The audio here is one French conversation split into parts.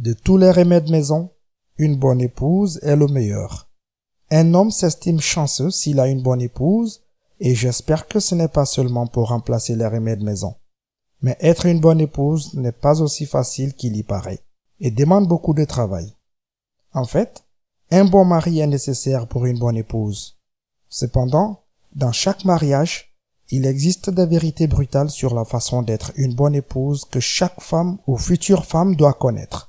De tous les remèdes maison, une bonne épouse est le meilleur. Un homme s'estime chanceux s'il a une bonne épouse, et j'espère que ce n'est pas seulement pour remplacer les remèdes maison. Mais être une bonne épouse n'est pas aussi facile qu'il y paraît, et demande beaucoup de travail. En fait, un bon mari est nécessaire pour une bonne épouse. Cependant, dans chaque mariage, il existe des vérités brutales sur la façon d'être une bonne épouse que chaque femme ou future femme doit connaître.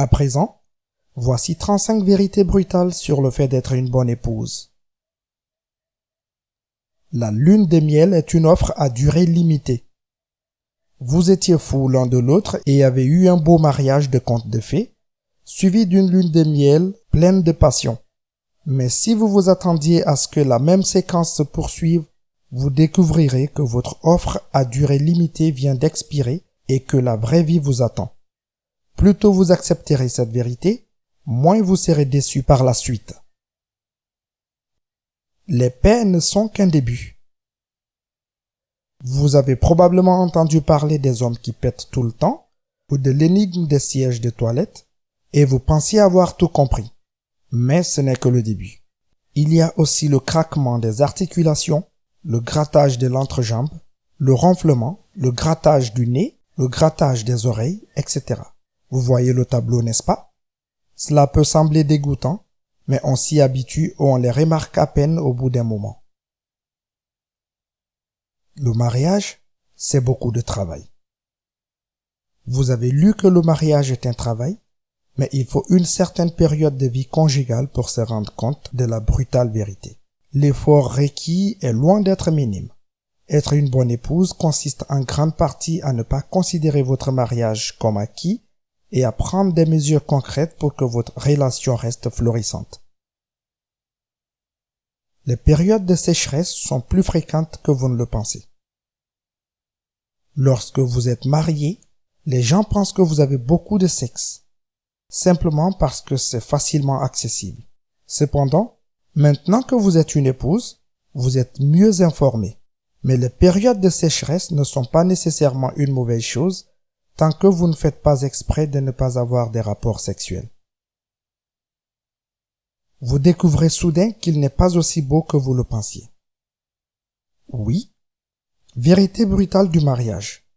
À présent, voici 35 vérités brutales sur le fait d'être une bonne épouse. La lune de miel est une offre à durée limitée. Vous étiez fous l'un de l'autre et avez eu un beau mariage de contes de fées, suivi d'une lune de miel pleine de passion. Mais si vous vous attendiez à ce que la même séquence se poursuive, vous découvrirez que votre offre à durée limitée vient d'expirer et que la vraie vie vous attend. Plus tôt vous accepterez cette vérité, moins vous serez déçus par la suite. Les paix ne sont qu'un début. Vous avez probablement entendu parler des hommes qui pètent tout le temps ou de l'énigme des sièges de toilette et vous pensiez avoir tout compris. Mais ce n'est que le début. Il y a aussi le craquement des articulations, le grattage de l'entrejambe, le ronflement, le grattage du nez, le grattage des oreilles, etc. Vous voyez le tableau, n'est-ce pas? Cela peut sembler dégoûtant, mais on s'y habitue ou on les remarque à peine au bout d'un moment. Le mariage, c'est beaucoup de travail. Vous avez lu que le mariage est un travail, mais il faut une certaine période de vie conjugale pour se rendre compte de la brutale vérité. L'effort requis est loin d'être minime. Être une bonne épouse consiste en grande partie à ne pas considérer votre mariage comme acquis et à prendre des mesures concrètes pour que votre relation reste florissante. Les périodes de sécheresse sont plus fréquentes que vous ne le pensez. Lorsque vous êtes marié, les gens pensent que vous avez beaucoup de sexe, simplement parce que c'est facilement accessible. Cependant, maintenant que vous êtes une épouse, vous êtes mieux informé. Mais les périodes de sécheresse ne sont pas nécessairement une mauvaise chose tant que vous ne faites pas exprès de ne pas avoir des rapports sexuels. Vous découvrez soudain qu'il n'est pas aussi beau que vous le pensiez. Oui, vérité brutale du mariage.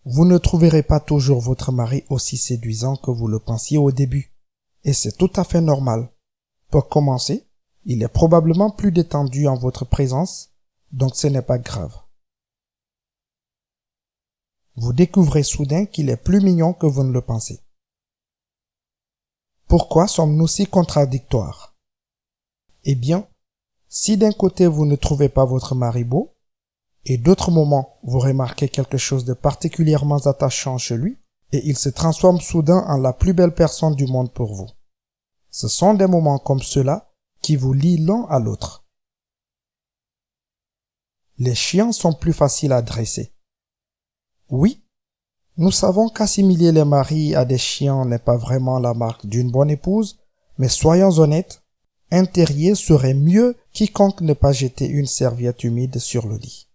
Vous ne trouverez pas toujours votre mari aussi séduisant que vous le pensiez au début, et c'est tout à fait normal. Pour commencer, il est probablement plus détendu en votre présence, donc ce n'est pas grave. Vous découvrez soudain qu'il est plus mignon que vous ne le pensez. Pourquoi sommes-nous si contradictoires? Eh bien, si d'un côté vous ne trouvez pas votre mari beau, et d'autres moments vous remarquez quelque chose de particulièrement attachant chez lui, et il se transforme soudain en la plus belle personne du monde pour vous. Ce sont des moments comme ceux-là qui vous lient l'un à l'autre. Les chiens sont plus faciles à dresser. Oui, nous savons qu'assimiler les maris à des chiens n'est pas vraiment la marque d'une bonne épouse, mais soyons honnêtes, un terrier serait mieux quiconque ne pas jeter une serviette humide sur le lit.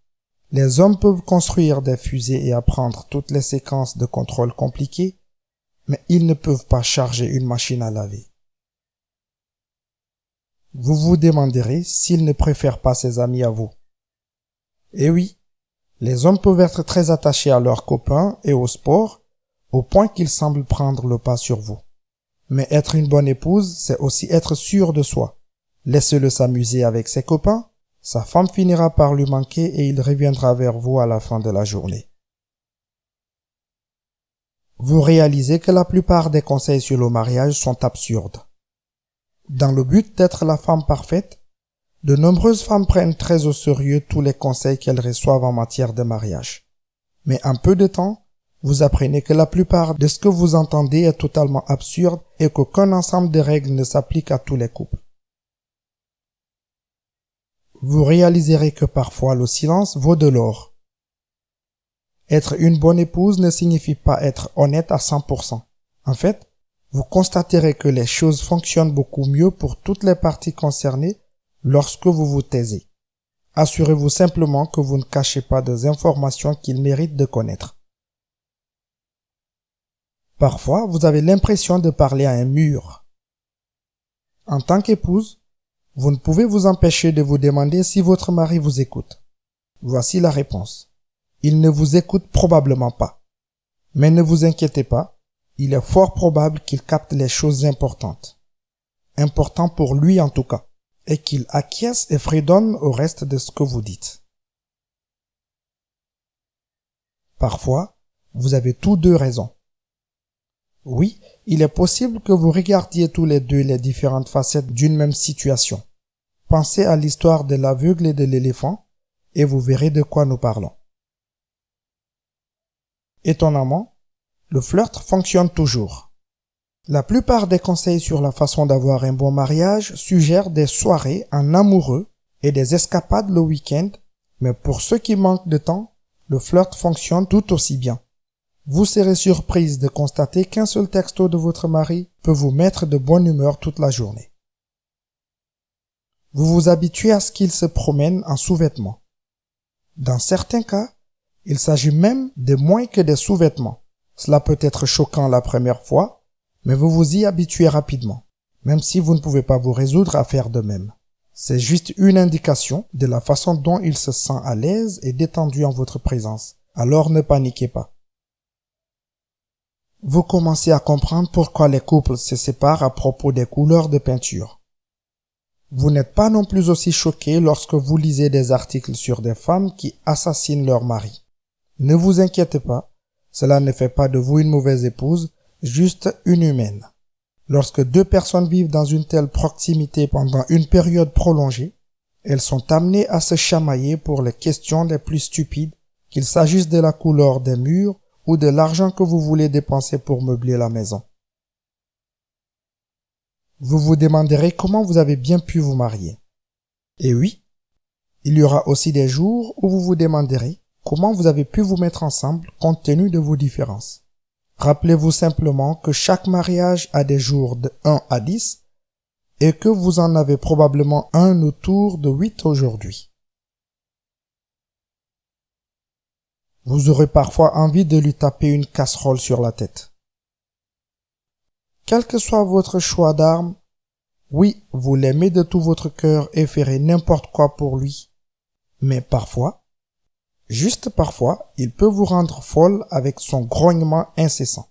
Les hommes peuvent construire des fusées et apprendre toutes les séquences de contrôle compliquées, mais ils ne peuvent pas charger une machine à laver. Vous vous demanderez s'ils ne préfèrent pas ses amis à vous. Eh oui, les hommes peuvent être très attachés à leurs copains et au sport, au point qu'ils semblent prendre le pas sur vous. Mais être une bonne épouse, c'est aussi être sûr de soi. Laissez-le s'amuser avec ses copains, sa femme finira par lui manquer et il reviendra vers vous à la fin de la journée. Vous réalisez que la plupart des conseils sur le mariage sont absurdes. Dans le but d'être la femme parfaite, de nombreuses femmes prennent très au sérieux tous les conseils qu'elles reçoivent en matière de mariage. Mais en peu de temps, vous apprenez que la plupart de ce que vous entendez est totalement absurde et qu'aucun ensemble de règles ne s'applique à tous les couples. Vous réaliserez que parfois le silence vaut de l'or. Être une bonne épouse ne signifie pas être honnête à 100%. En fait, vous constaterez que les choses fonctionnent beaucoup mieux pour toutes les parties concernées lorsque vous vous taisez. Assurez-vous simplement que vous ne cachez pas des informations qu'ils méritent de connaître. Parfois, vous avez l'impression de parler à un mur. En tant qu'épouse, vous ne pouvez vous empêcher de vous demander si votre mari vous écoute. Voici la réponse. Il ne vous écoute probablement pas. Mais ne vous inquiétez pas, il est fort probable qu'il capte les choses importantes. Important pour lui en tout cas, et qu'il acquiesce et fredonne au reste de ce que vous dites. Parfois, vous avez tous deux raison. Oui, il est possible que vous regardiez tous les deux les différentes facettes d'une même situation. Pensez à l'histoire de l'aveugle et de l'éléphant, et vous verrez de quoi nous parlons. Étonnamment, le flirt fonctionne toujours. La plupart des conseils sur la façon d'avoir un bon mariage suggèrent des soirées en amoureux et des escapades le week-end, mais pour ceux qui manquent de temps, le flirt fonctionne tout aussi bien. Vous serez surprise de constater qu'un seul texto de votre mari peut vous mettre de bonne humeur toute la journée. Vous vous habituez à ce qu'il se promène en sous-vêtements. Dans certains cas, il s'agit même de moins que des sous-vêtements. Cela peut être choquant la première fois, mais vous vous y habituez rapidement, même si vous ne pouvez pas vous résoudre à faire de même. C'est juste une indication de la façon dont il se sent à l'aise et détendu en votre présence. Alors ne paniquez pas. Vous commencez à comprendre pourquoi les couples se séparent à propos des couleurs de peinture. Vous n'êtes pas non plus aussi choqué lorsque vous lisez des articles sur des femmes qui assassinent leur mari. Ne vous inquiétez pas, cela ne fait pas de vous une mauvaise épouse, juste une humaine. Lorsque deux personnes vivent dans une telle proximité pendant une période prolongée, elles sont amenées à se chamailler pour les questions les plus stupides, qu'il s'agisse de la couleur des murs ou de l'argent que vous voulez dépenser pour meubler la maison. Vous vous demanderez comment vous avez bien pu vous marier. Et oui, il y aura aussi des jours où vous vous demanderez comment vous avez pu vous mettre ensemble compte tenu de vos différences. Rappelez-vous simplement que chaque mariage a des jours de 1 à 10 et que vous en avez probablement un autour de 8 aujourd'hui. Vous aurez parfois envie de lui taper une casserole sur la tête. Quel que soit votre choix d'arme, oui, vous l'aimez de tout votre cœur et ferez n'importe quoi pour lui. Mais parfois, juste parfois, il peut vous rendre folle avec son grognement incessant.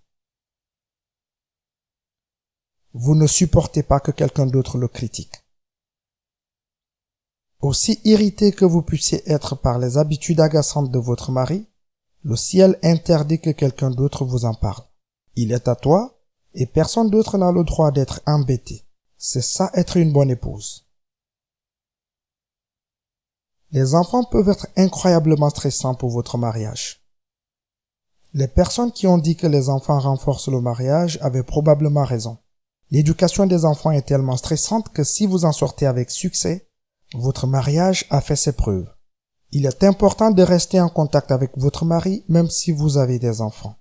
Vous ne supportez pas que quelqu'un d'autre le critique. Aussi irrité que vous puissiez être par les habitudes agaçantes de votre mari, le ciel interdit que quelqu'un d'autre vous en parle. Il est à toi et personne d'autre n'a le droit d'être embêté. C'est ça être une bonne épouse. Les enfants peuvent être incroyablement stressants pour votre mariage. Les personnes qui ont dit que les enfants renforcent le mariage avaient probablement raison. L'éducation des enfants est tellement stressante que si vous en sortez avec succès, votre mariage a fait ses preuves. Il est important de rester en contact avec votre mari même si vous avez des enfants.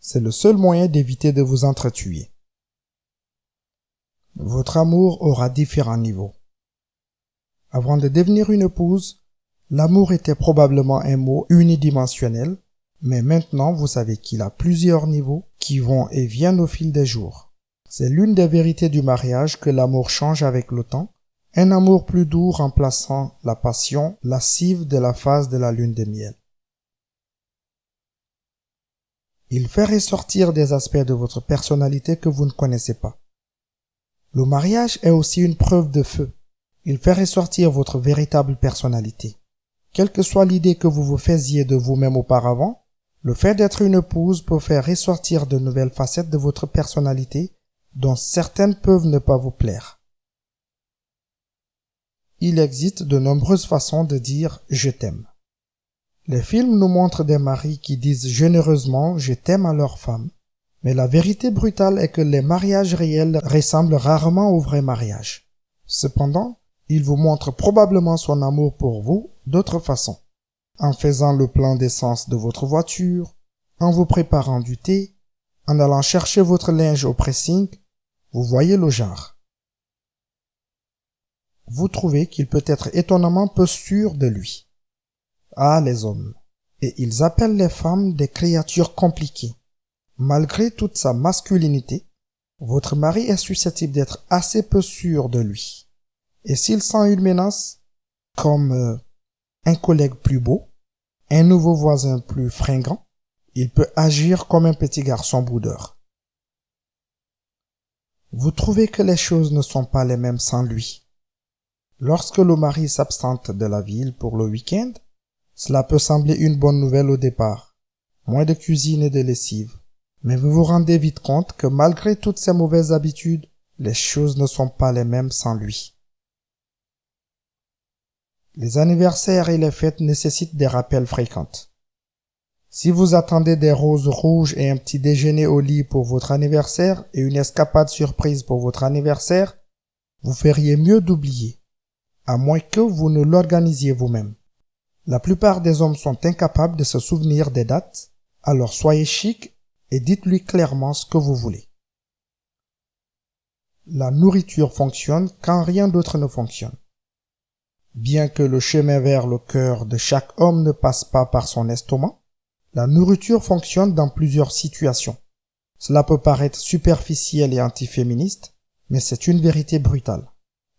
C'est le seul moyen d'éviter de vous entretuer. Votre amour aura différents niveaux. Avant de devenir une épouse, l'amour était probablement un mot unidimensionnel, mais maintenant vous savez qu'il a plusieurs niveaux qui vont et viennent au fil des jours. C'est l'une des vérités du mariage que l'amour change avec le temps, un amour plus doux remplaçant la passion lascive de la phase de la lune de miel. Il fait ressortir des aspects de votre personnalité que vous ne connaissez pas. Le mariage est aussi une preuve de feu. Il fait ressortir votre véritable personnalité. Quelle que soit l'idée que vous vous faisiez de vous-même auparavant, le fait d'être une épouse peut faire ressortir de nouvelles facettes de votre personnalité dont certaines peuvent ne pas vous plaire. Il existe de nombreuses façons de dire « je t'aime ». Les films nous montrent des maris qui disent généreusement « je t'aime » à leur femme. Mais la vérité brutale est que les mariages réels ressemblent rarement au vrai mariage. Cependant, il vous montre probablement son amour pour vous d'autre façon. En faisant le plein d'essence de votre voiture, en vous préparant du thé, en allant chercher votre linge au pressing, vous voyez le genre. Vous trouvez qu'il peut être étonnamment peu sûr de lui. Ah, les hommes. Et ils appellent les femmes des créatures compliquées. Malgré toute sa masculinité, votre mari est susceptible d'être assez peu sûr de lui. Et s'il sent une menace, comme un collègue plus beau, un nouveau voisin plus fringant, il peut agir comme un petit garçon boudeur. Vous trouvez que les choses ne sont pas les mêmes sans lui. Lorsque le mari s'absente de la ville pour le week-end, cela peut sembler une bonne nouvelle au départ. Moins de cuisine et de lessive. Mais vous vous rendez vite compte que malgré toutes ces mauvaises habitudes, les choses ne sont pas les mêmes sans lui. Les anniversaires et les fêtes nécessitent des rappels fréquents. Si vous attendez des roses rouges et un petit déjeuner au lit pour votre anniversaire et une escapade surprise pour votre anniversaire, vous feriez mieux d'oublier, à moins que vous ne l'organisiez vous-même. La plupart des hommes sont incapables de se souvenir des dates, alors soyez chic et dites-lui clairement ce que vous voulez. La nourriture fonctionne quand rien d'autre ne fonctionne. Bien que le chemin vers le cœur de chaque homme ne passe pas par son estomac, la nourriture fonctionne dans plusieurs situations. Cela peut paraître superficiel et antiféministe, mais c'est une vérité brutale.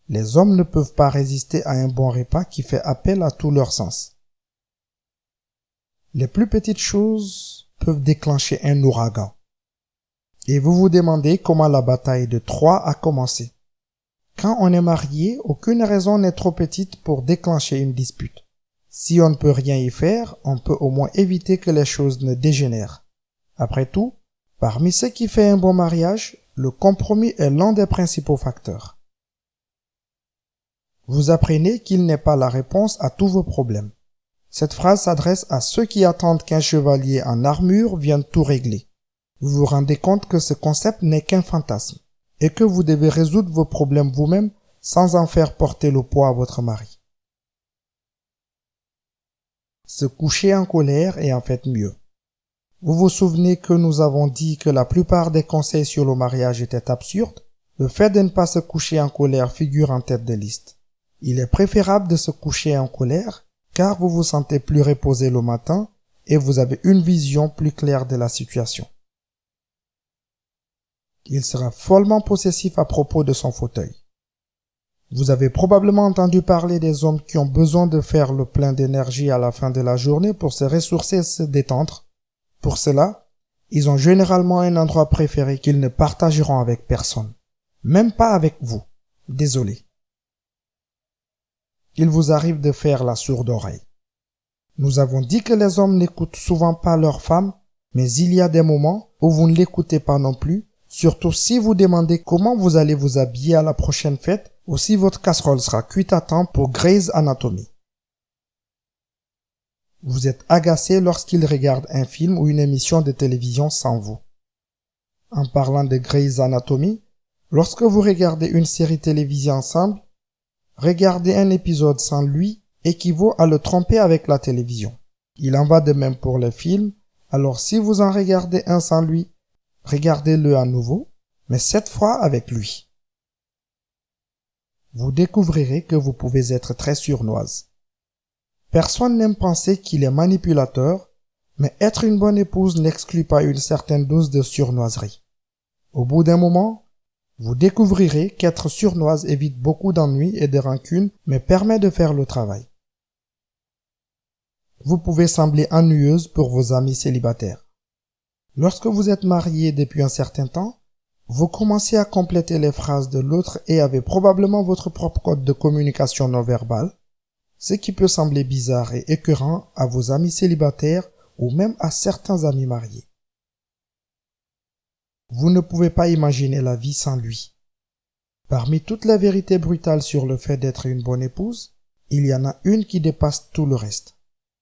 Les hommes ne peuvent pas résister à un bon repas qui fait appel à tous leurs sens. Les plus petites choses peuvent déclencher un ouragan. Et vous vous demandez comment la bataille de Troie a commencé. Quand on est marié, aucune raison n'est trop petite pour déclencher une dispute. Si on ne peut rien y faire, on peut au moins éviter que les choses ne dégénèrent. Après tout, parmi ce qui fait un bon mariage, le compromis est l'un des principaux facteurs. Vous apprenez qu'il n'est pas la réponse à tous vos problèmes. Cette phrase s'adresse à ceux qui attendent qu'un chevalier en armure vienne tout régler. Vous vous rendez compte que ce concept n'est qu'un fantasme et que vous devez résoudre vos problèmes vous-même sans en faire porter le poids à votre mari. Se coucher en colère est en fait mieux. Vous vous souvenez que nous avons dit que la plupart des conseils sur le mariage étaient absurdes? Le fait de ne pas se coucher en colère figure en tête de liste. Il est préférable de se coucher en colère car vous vous sentez plus reposé le matin et vous avez une vision plus claire de la situation. Il sera follement possessif à propos de son fauteuil. Vous avez probablement entendu parler des hommes qui ont besoin de faire le plein d'énergie à la fin de la journée pour se ressourcer et se détendre. Pour cela, ils ont généralement un endroit préféré qu'ils ne partageront avec personne. Même pas avec vous. Désolé. Il vous arrive de faire la sourde oreille. Nous avons dit que les hommes n'écoutent souvent pas leurs femmes, mais il y a des moments où vous ne l'écoutez pas non plus, surtout si vous demandez comment vous allez vous habiller à la prochaine fête ou si votre casserole sera cuite à temps pour Grey's Anatomy. Vous êtes agacé lorsqu'il regarde un film ou une émission de télévision sans vous. En parlant de Grey's Anatomy, lorsque vous regardez une série télévisée ensemble, regarder un épisode sans lui équivaut à le tromper avec la télévision. Il en va de même pour les films, alors si vous en regardez un sans lui, regardez-le à nouveau, mais cette fois avec lui. Vous découvrirez que vous pouvez être très sournoise. Personne n'aime penser qu'il est manipulateur, mais être une bonne épouse n'exclut pas une certaine dose de surnoiserie. Au bout d'un moment, vous découvrirez qu'être sournoise évite beaucoup d'ennuis et de rancune, mais permet de faire le travail. Vous pouvez sembler ennuyeuse pour vos amis célibataires. Lorsque vous êtes marié depuis un certain temps, vous commencez à compléter les phrases de l'autre et avez probablement votre propre code de communication non verbale, ce qui peut sembler bizarre et écœurant à vos amis célibataires ou même à certains amis mariés. Vous ne pouvez pas imaginer la vie sans lui. Parmi toutes les vérités brutales sur le fait d'être une bonne épouse, il y en a une qui dépasse tout le reste.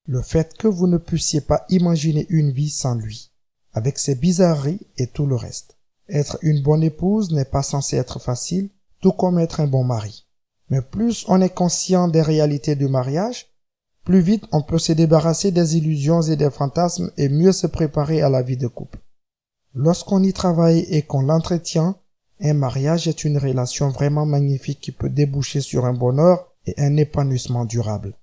Le fait que vous ne puissiez pas imaginer une vie sans lui, avec ses bizarreries et tout le reste. Être une bonne épouse n'est pas censé être facile, tout comme être un bon mari. Mais plus on est conscient des réalités du mariage, plus vite on peut se débarrasser des illusions et des fantasmes et mieux se préparer à la vie de couple. Lorsqu'on y travaille et qu'on l'entretient, un mariage est une relation vraiment magnifique qui peut déboucher sur un bonheur et un épanouissement durable.